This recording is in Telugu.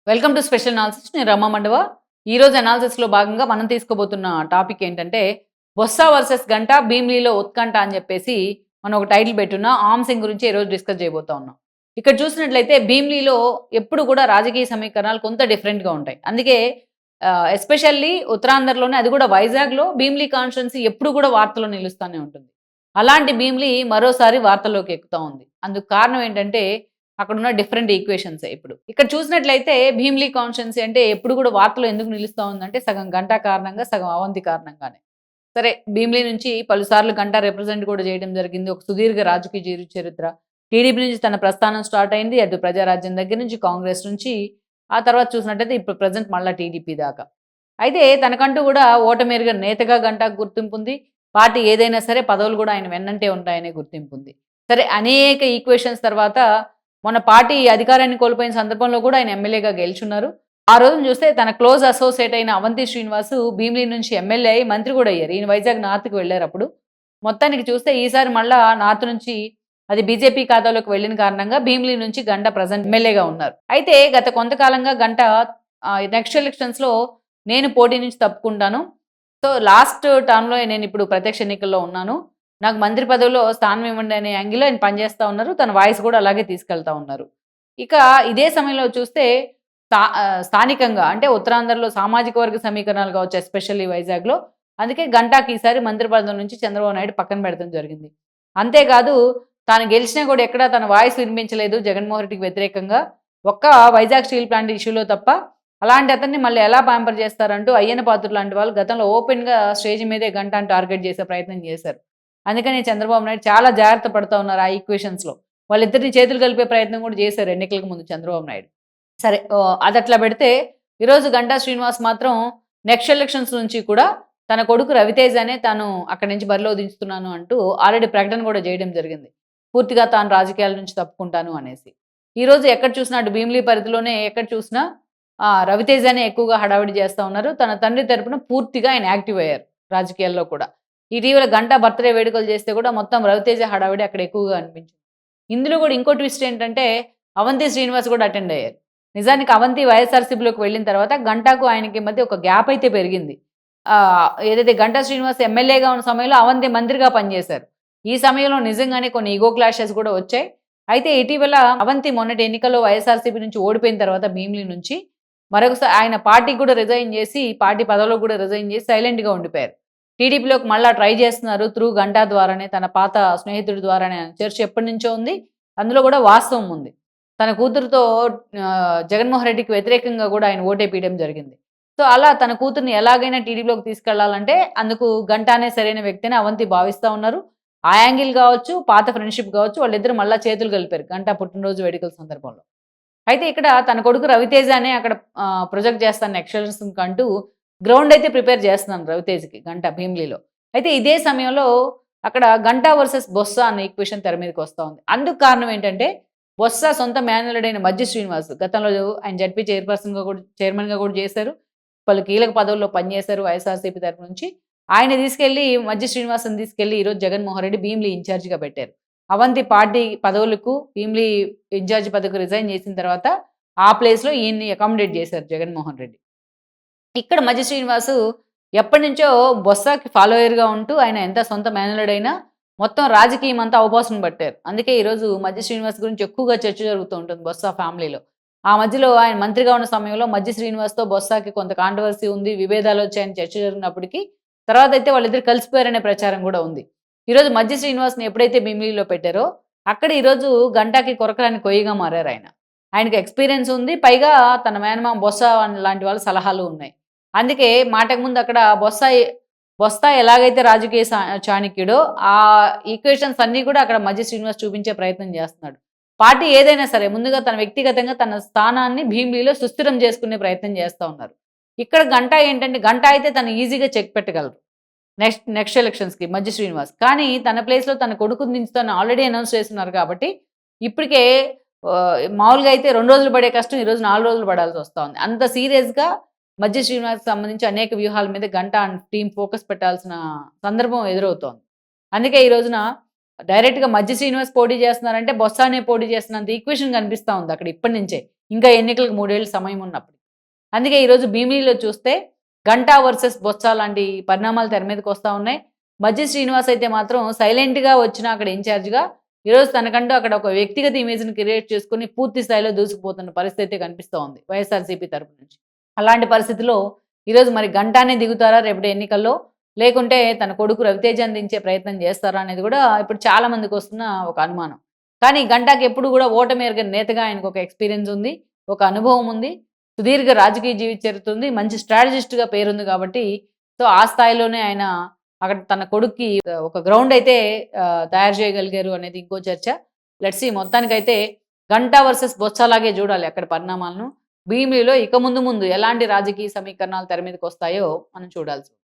Welcome to special analysis. నేను రమా మండవ. ఈరోజు అనాలిసిస్లో భాగంగా మనం తీసుకోబోతున్న టాపిక్ ఏంటంటే బొత్స వర్సెస్ గంట భీమిలీలో ఉత్కంఠ అని చెప్పేసి మనం ఒక టైటిల్ పెట్టున్న ఆర్మ్ సింగ్ గురించి ఈరోజు డిస్కస్ చేయబోతా ఉన్నాం. ఇక్కడ చూసినట్లయితే భీమిలీలో ఎప్పుడు కూడా రాజకీయ సమీకరణాలు కొంత డిఫరెంట్గా ఉంటాయి. అందుకే ఎస్పెషల్లీ ఉత్తరాంధ్రలోనే, అది కూడా వైజాగ్లో భీమిలీ కాన్స్టిట్యున్సీ ఎప్పుడు కూడా వార్తల్లో నిలుస్తూనే ఉంటుంది. అలాంటి భీమిలీ మరోసారి వార్తల్లోకి ఎక్కుతా ఉంది. అందుకు కారణం ఏంటంటే అక్కడున్న డిఫరెంట్ ఈక్వేషన్సే. ఇక్కడ చూసినట్లయితే భీమిలీ కాన్స్టిట్యున్సీ అంటే ఎప్పుడు కూడా వార్తలో ఎందుకు నిలుస్తా ఉందంటే సగం గంట కారణంగా, సగం అవంతి కారణంగానే. సరే, భీమిలీ నుంచి పలుసార్లు గంట రిప్రజెంట్ కూడా చేయడం జరిగింది. ఒక సుదీర్ఘ రాజకీయ చరిత్ర. టీడీపీ నుంచి తన ప్రస్థానం స్టార్ట్ అయింది. అటు ప్రజారాజ్యం దగ్గర నుంచి, కాంగ్రెస్ నుంచి, ఆ తర్వాత చూసినట్టయితే ఇప్పుడు ప్రజెంట్ మళ్ళా టీడీపీ దాకా. అయితే తనకంటూ కూడా ఓటమెరుగని నేతగా గంటకు గుర్తింపు ఉంది. పార్టీ ఏదైనా సరే పదవులు కూడా ఆయన వెన్నంటే ఉంటాయనే గుర్తింపు ఉంది. సరే, అనేక ఈక్వేషన్స్ తర్వాత మొన్న పార్టీ అధికారాన్ని కోల్పోయిన సందర్భంలో కూడా ఆయన ఎమ్మెల్యేగా గెలుచున్నారు. ఆ రోజున చూస్తే తన క్లోజ్ అసోసియేట్ అయిన అవంతి శ్రీనివాసు భీమిలీ నుంచి ఎమ్మెల్యే అయ్యి మంత్రి కూడా అయ్యారు. ఈయన వైజాగ్ నార్త్‌కి వెళ్లారు అప్పుడు. మొత్తానికి చూస్తే ఈసారి మళ్ళా నార్త్ నుంచి అది బీజేపీ ఖాతాలోకి వెళ్ళిన కారణంగా భీమిలీ నుంచి గంట ప్రెజెంట్ ఎమ్మెల్యేగా ఉన్నారు. అయితే గత కొంతకాలంగా గంట నెక్స్ట్ ఎలక్షన్స్‌లో నేను పోటీ నుంచి తప్పుకుంటాను. సో, లాస్ట్ టర్మ్‌లో నేను ఇప్పుడు ప్రత్యక్ష ఎన్నికల్లో ఉన్నాను. నాకు మంత్రి పదవిలో స్థానం ఇవ్వండి అనే యాంగిల్‌లో ఆయన పనిచేస్తా ఉన్నారు. తన వాయిస్ కూడా అలాగే తీసుకెళ్తా ఉన్నారు. ఇక ఇదే సమయంలో చూస్తే స్థానికంగా అంటే ఉత్తరాంధ్రలో సామాజిక వర్గ సమీకరణాలు కావచ్చు, ఎస్పెషల్లీ వైజాగ్‌లో. అందుకే గంటాకి ఈసారి మంత్రి పదవి నుంచి చంద్రబాబు నాయుడు పక్కన పెడతం జరిగింది. అంతేకాదు, తాను గెలిచినా కూడా ఎక్కడా తన వాయిస్ వినిపించలేదు జగన్మోహన్ రెడ్డికి వ్యతిరేకంగా. ఒక్క వైజాగ్ స్టీల్ ప్లాంట్ ఇష్యూలో తప్ప. అలాంటి అతన్ని మళ్ళీ ఎలా ప్యాంపర్ చేస్తారంటూ అయ్యన్న పాత్రుడు లాంటి వాళ్ళు గతంలో ఓపెన్‌గా స్టేజ్ మీదే గంటాని టార్గెట్ చేసే ప్రయత్నం చేశారు. అందుకని చంద్రబాబు నాయుడు చాలా జాగ్రత్త పడతా ఉన్నారు ఆ ఈక్వేషన్స్‌లో. వాళ్ళిద్దరిని చేతులు కలిపే ప్రయత్నం కూడా చేశారు ఎన్నికలకు ముందు చంద్రబాబు నాయుడు. సరే, అదట్లా పెడితే ఈరోజు గంటా శ్రీనివాస్ మాత్రం నెక్స్ట్ ఎలక్షన్స్ నుంచి కూడా తన కొడుకు రవితేజనే తాను అక్కడి నుంచి బరిలో దించుతున్నాను అంటూ ఆల్రెడీ ప్రకటన కూడా చేయడం జరిగింది. పూర్తిగా తాను రాజకీయాల నుంచి తప్పుకుంటాను అనేసి. ఈరోజు ఎక్కడ చూసినా అటు భీమిలీ పరిధిలోనే ఎక్కడ చూసినా రవితేజనే ఎక్కువగా హడావిడి చేస్తా ఉన్నారు. తన తండ్రి తరపున పూర్తిగా ఆయన యాక్టివ్ అయ్యారు రాజకీయాల్లో కూడా. ఇటీవల గంటా బర్త్‌డే వేడుకలు చేస్తే కూడా మొత్తం రవితేజ హడావిడి అక్కడ ఎక్కువగా అనిపించింది. ఇందులో కూడా ఇంకో ట్విస్ట్ ఏంటంటే అవంతి శ్రీనివాస్ కూడా అటెండ్ అయ్యారు. నిజానికి అవంతి వైఎస్ఆర్‌సీపీలోకి వెళ్ళిన తర్వాత గంటాకు ఆయనకి మధ్య ఒక గ్యాప్ అయితే పెరిగింది. ఏదైతే గంటా శ్రీనివాస్ ఎమ్మెల్యేగా ఉన్న సమయంలో అవంతి మంత్రిగా పనిచేశారు. ఈ సమయంలో నిజంగానే కొన్ని ఇగో క్లాషెస్ కూడా వచ్చాయి. అయితే ఇటీవల అవంతి మొన్నటి ఎన్నికల్లో వైఎస్ఆర్‌సీపీ నుంచి ఓడిపోయిన తర్వాత భీమిలీ నుంచి మరొకసారి ఆయన పార్టీకి కూడా రిజైన్ చేసి, పార్టీ పదవిలో కూడా రిజైన్ చేసి సైలెంట్‌గా ఉండిపోయారు. టీడీపీలోకి మళ్ళా ట్రై చేస్తున్నారు. త్రూ గంటా ద్వారానే, తన పాత స్నేహితుడి ద్వారానే చర్చ ఎప్పటినుంచో ఉంది. అందులో కూడా వాస్తవం ఉంది. తన కూతురుతో జగన్మోహన్ రెడ్డికి వ్యతిరేకంగా కూడా ఆయన ఓటేపియడం జరిగింది. సో, అలా తన కూతుర్ని ఎలాగైనా టీడీపీలోకి తీసుకెళ్లాలంటే అందుకు గంటానే సరైన వ్యక్తి అని అవంతి భావిస్తా ఉన్నారు. ఆ యాంగిల్ కావచ్చు, పాత ఫ్రెండ్‌షిప్ కావచ్చు, వాళ్ళిద్దరూ మళ్ళా చేతులు కలిపారు గంటా పుట్టినరోజు వేడుకల సందర్భంలో. అయితే ఇక్కడ తన కొడుకు రవితేజనే అక్కడ ప్రొజెక్ట్ చేస్తాను నెక్స్ట్ ఎలక్షన్స్‌కంటూ గ్రౌండ్ అయితే ప్రిపేర్ చేస్తున్నాను రవితేజకి గంట భీమిలీలో. అయితే ఇదే సమయంలో అక్కడ గంటా వర్సెస్ బొత్స అన్న ఈక్వేషన్ తెర మీదకి వస్తా ఉంది. అందుకు కారణం ఏంటంటే బొత్స సొంత మేనల్లుడైన మజ్జి శ్రీనివాస్ గతంలో ఆయన జడ్పీ చైర్మన్‌గా కూడా చేశారు. పలు కీలక పదవుల్లో పనిచేశారు వైఎస్ఆర్‌సీపీ తరపు నుంచి. ఆయన తీసుకెళ్ళి మజ్జి శ్రీనివాస్‌ని తీసుకెళ్ళి ఈరోజు జగన్మోహన్ రెడ్డి భీమిలీ ఇన్ఛార్జిగా పెట్టారు. అవంతి పార్టీ పదవులకు భీమిలీ ఇన్ఛార్జ్ పదవికి రిజైన్ చేసిన తర్వాత ఆ ప్లేస్‌లో ఈయన్ని అకామిడేట్ చేశారు జగన్మోహన్ రెడ్డి. ఇక్కడ మజ్జి శ్రీనివాసు ఎప్పటినుంచో బొత్సకి ఫాలోయర్‌గా ఉంటూ ఆయన ఎంత సొంత మేనల్లుడైనా మొత్తం రాజకీయం అంతా అవపోసన పట్టారు. అందుకే ఈరోజు మజ్జి శ్రీనివాస్ గురించి ఎక్కువగా చర్చ జరుగుతూ ఉంటుంది బొత్స ఫ్యామిలీలో. ఆ మధ్యలో ఆయన మంత్రిగా ఉన్న సమయంలో మజ్జి శ్రీనివాస్‌తో బొత్సకి కొంత కాంట్రవర్సీ ఉంది. విభేదాలు వచ్చాయని చర్చ జరిగినప్పటికీ తర్వాత అయితే వాళ్ళిద్దరూ కలిసిపోయారనే ప్రచారం కూడా ఉంది. ఈరోజు మజ్జి శ్రీనివాస్‌ని ఎప్పుడైతే భీమిలీలో పెట్టారో అక్కడ ఈరోజు గంటాకి కొరకరాని కొయ్యగా మారారాయన. ఆయనకి ఎక్స్‌పీరియన్స్ ఉంది. పైగా తన మేనమామ బొత్స లాంటి వాళ్ళ సలహాలు ఉన్నాయి. అందుకే మాటకు ముందు అక్కడ బొత్స ఎలాగైతే రాజకీయ చాణక్యుడో ఆ ఈక్వేషన్స్ అన్నీ కూడా అక్కడ మజ్జి శ్రీనివాస్ చూపించే ప్రయత్నం చేస్తున్నాడు. పార్టీ ఏదైనా సరే ముందుగా తన వ్యక్తిగతంగా తన స్థానాన్ని భీమిలీలో సుస్థిరం చేసుకునే ప్రయత్నం చేస్తా ఉన్నారు. ఇక్కడ గంటా ఏంటంటే గంటా అయితే తను ఈజీగా చెక్ పెట్టగలరు. నెక్స్ట్ ఎలక్షన్స్‌కి మజ్జి శ్రీనివాస్. కానీ తన ప్లేస్‌లో తన కొడుకుని దించుతానని ఆల్రెడీ అనౌన్స్ చేస్తున్నారు కాబట్టి ఇప్పటికే మామూలుగా అయితే 2 రోజులు పడే కష్టం ఈరోజు 4 రోజులు పడాల్సొస్తా ఉంది. అంత సీరియస్‌గా మజ్జి శ్రీనివాస్‌కి సంబంధించి అనేక వ్యూహాల మీద గంటా అండ్ టీమ్ ఫోకస్ పెట్టాల్సిన సందర్భం ఎదురవుతోంది. అందుకే ఈ రోజున డైరెక్ట్‌గా మజ్జి శ్రీనివాస్ పోటీ చేస్తున్నారంటే బొత్స అనే పోటీ చేస్తున్నంత ఈక్వేషన్ కనిపిస్తా ఉంది అక్కడ ఇప్పటి నుంచే. ఇంకా ఎన్నికలకు 3 ఏళ్ల సమయం ఉన్నప్పుడు. అందుకే ఈరోజు భీమిలిలో చూస్తే గంటా వర్సెస్ బొత్స లాంటి పరిణామాలు తెర మీదకొస్తా ఉన్నాయి. మజ్జి శ్రీనివాస్ అయితే మాత్రం సైలెంట్‌గా వచ్చిన అక్కడ ఇన్‌చార్జ్‌గా ఈరోజు తనకంటూ అక్కడ ఒక వ్యక్తిగత ఇమేజ్‌ని క్రియేట్ చేసుకొని పూర్తి స్థాయిలో దూసుకుపోతున్న పరిస్థితి అయితే కనిపిస్తా ఉంది వైఎస్ఆర్‌సీపీ తరపు నుంచి. అలాంటి పరిస్థితిలో ఈరోజు మరి గంటానే దిగుతారా రేపటి ఎన్నికల్లో? లేకుంటే తన కొడుకు రవితేజని దించే ప్రయత్నం చేస్తారా అనేది గూడా ఇప్పుడు చాలా మందికొస్తున్న ఒక అనుమానం. కానీ గంటాకి ఎప్పుడు గూడా ఓటమి ఎరగని నేతగా ఆయనకొక ఎక్స్‌పీరియన్స్ ఉంది. ఒక అనుభవం ఉంది. సుదీర్ఘ రాజకీయ జీవిత చరిత్ర ఉంది. మంచి స్ట్రాటజిస్ట్‌గా పేరుంది కాబట్టి సో, ఆ స్థాయిలోనే ఆయన అక్కడ తన కొడుక్కి ఒక గ్రౌండ్ అయితే తయారు చేయగలిగారు అనేది ఇంకో చర్చ. లెట్స్ సీ మొత్తానికైతే గంటా వర్సెస్ బొత్స లాగే చూడాలి అక్కడి పరిణామాలను. భీమిలిలో ఇక ముందు ముందు ఎలాంటి రాజకీయ సమీకరణాలు తెర మీదకొస్తాయో మనం చూడాల్సి ఉంది.